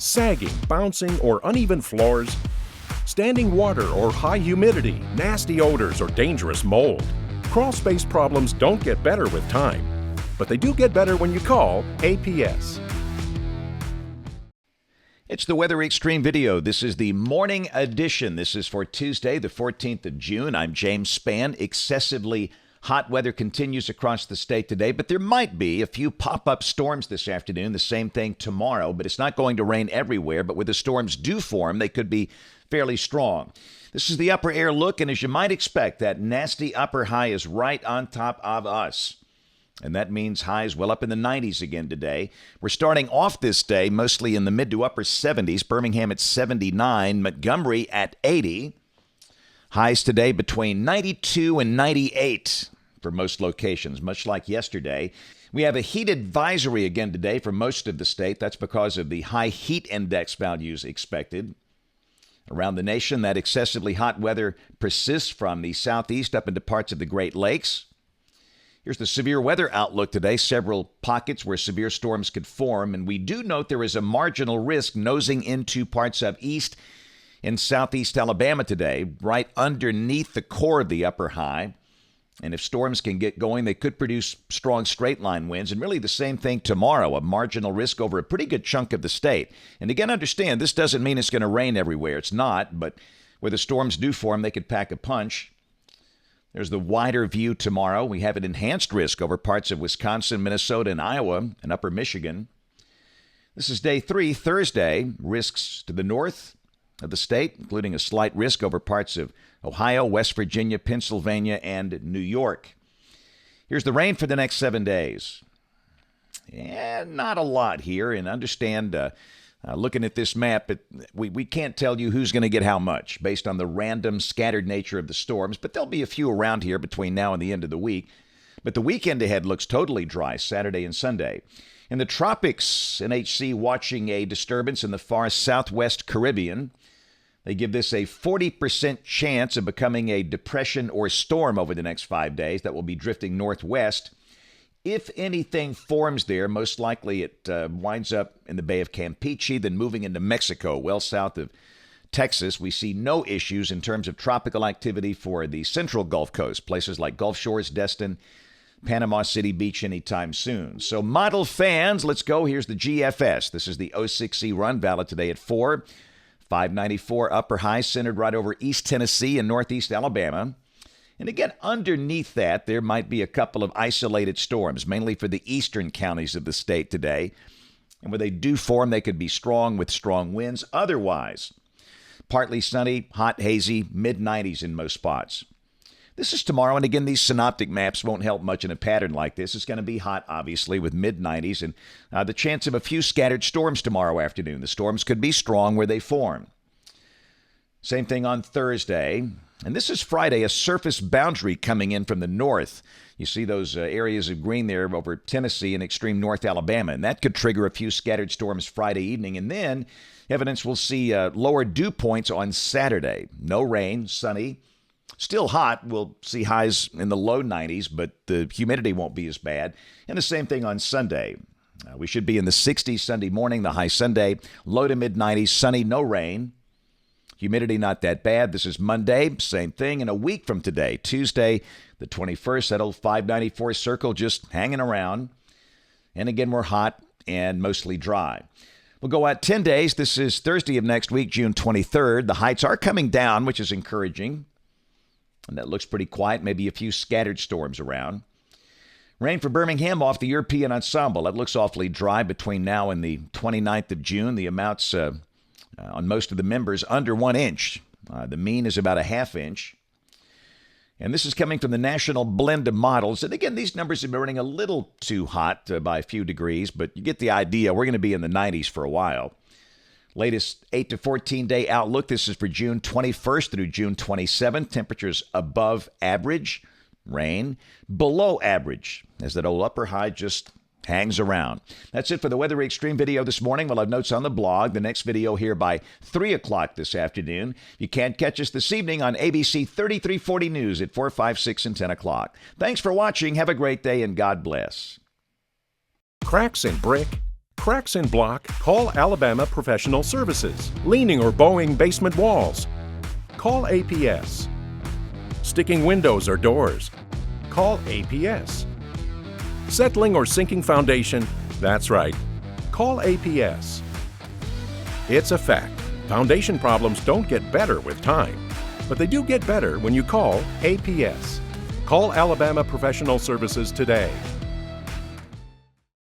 sagging, bouncing, or uneven floors? Standing water or high humidity, nasty odors, or dangerous mold? Crawl space problems don't get better with time, but they do get better when you call APS. It's the Weather Xtreme video. This is the morning edition. This is for Tuesday, the 14th of June. I'm James Spann. Excessively hot weather continues across the state today, but there might be a few pop-up storms this afternoon. The same thing tomorrow, but it's not going to rain everywhere. But where the storms do form, they could be fairly strong. This is the upper air look, and as you might expect, that nasty upper high is right on top of us. And that means highs well up in the 90s again today. We're starting off this day mostly in the mid to upper 70s. Birmingham at 79, Montgomery at 80. Highs today between 92 and 98 for most locations, much like yesterday. We have a heat advisory again today for most of the state. That's because of the high heat index values expected. Around the nation, that excessively hot weather persists from the southeast up into parts of the Great Lakes. Here's the severe weather outlook today. Several pockets where severe storms could form, and we do note there is a marginal risk nosing into parts of east and southeast Alabama today, right underneath the core of the upper high. And if storms can get going, they could produce strong straight-line winds, and really the same thing tomorrow, a marginal risk over a pretty good chunk of the state. And again, understand, this doesn't mean it's going to rain everywhere. It's not, but where the storms do form, they could pack a punch. There's the wider view tomorrow. We have an enhanced risk over parts of Wisconsin, Minnesota, and Iowa, and upper Michigan. This is day 3, Thursday. Risks to the north of the state, including a slight risk over parts of Ohio, West Virginia, Pennsylvania, and New York. Here's the rain for the next 7 days. Not a lot here, and understand, looking at this map, we can't tell you who's going to get how much based on the random, scattered nature of the storms, but there'll be a few around here between now and the end of the week. But the weekend ahead looks totally dry, Saturday and Sunday. In the tropics, NHC watching a disturbance in the far southwest Caribbean. They give this a 40% chance of becoming a depression or storm over the next 5 days that will be drifting northwest. If anything forms there, most likely it winds up in the Bay of Campeche, then moving into Mexico, well south of Texas. We see no issues in terms of tropical activity for the central Gulf Coast, places like Gulf Shores, Destin, Panama City Beach anytime soon. So model fans, let's go. Here's the GFS. This is the 06C run, valid today at 4. 594 upper high centered right over East Tennessee and Northeast Alabama. And again, underneath that, there might be a couple of isolated storms, mainly for the eastern counties of the state today. And where they do form, they could be strong with strong winds. Otherwise, partly sunny, hot, hazy, mid-90s in most spots. This is tomorrow, and again, these synoptic maps won't help much in a pattern like this. It's going to be hot, obviously, with mid-90s, and the chance of a few scattered storms tomorrow afternoon. The storms could be strong where they form. Same thing on Thursday. And this is Friday, a surface boundary coming in from the north. You see those areas of green there over Tennessee and extreme north Alabama, and that could trigger a few scattered storms Friday evening. And then evidence we'll see lower dew points on Saturday. No rain, sunny, still hot. We'll see highs in the low 90s, but the humidity won't be as bad. And the same thing on Sunday. We should be in the 60s Sunday morning, the high Sunday, low to mid 90s, sunny, no rain. Humidity not that bad. This is Monday, same thing. And a week from today, Tuesday, the 21st, that old 594 circle just hanging around. And again, we're hot and mostly dry. We'll go out 10 days. This is Thursday of next week, June 23rd. The heights are coming down, which is encouraging. And that looks pretty quiet, maybe a few scattered storms around. Rain for Birmingham off the European ensemble. That looks awfully dry between now and the 29th of June. The amounts on most of the members under 1 inch. The mean is about a ½ inch. And this is coming from the national blend of models. And again, these numbers have been running a little too hot by a few degrees, but you get the idea. We're going to be in the 90s for a while. Latest 8 to 14 day outlook. This is for June 21st through June 27th. Temperatures above average. Rain below average as that old upper high just hangs around. That's it for the Weather Xtreme video this morning. We'll have notes on the blog. The next video here by 3 o'clock this afternoon. You can't catch us this evening on ABC 3340 News at 4, 5, 6, and 10 o'clock. Thanks for watching. Have a great day, and God bless. Cracks in brick, Cracks in block? Call Alabama Professional Services. Leaning or bowing basement walls? Call APS. Sticking windows or doors? Call APS. Settling or sinking foundation? That's right. Call APS. It's a fact. Foundation problems don't get better with time, but they do get better when you call APS. Call Alabama Professional Services today.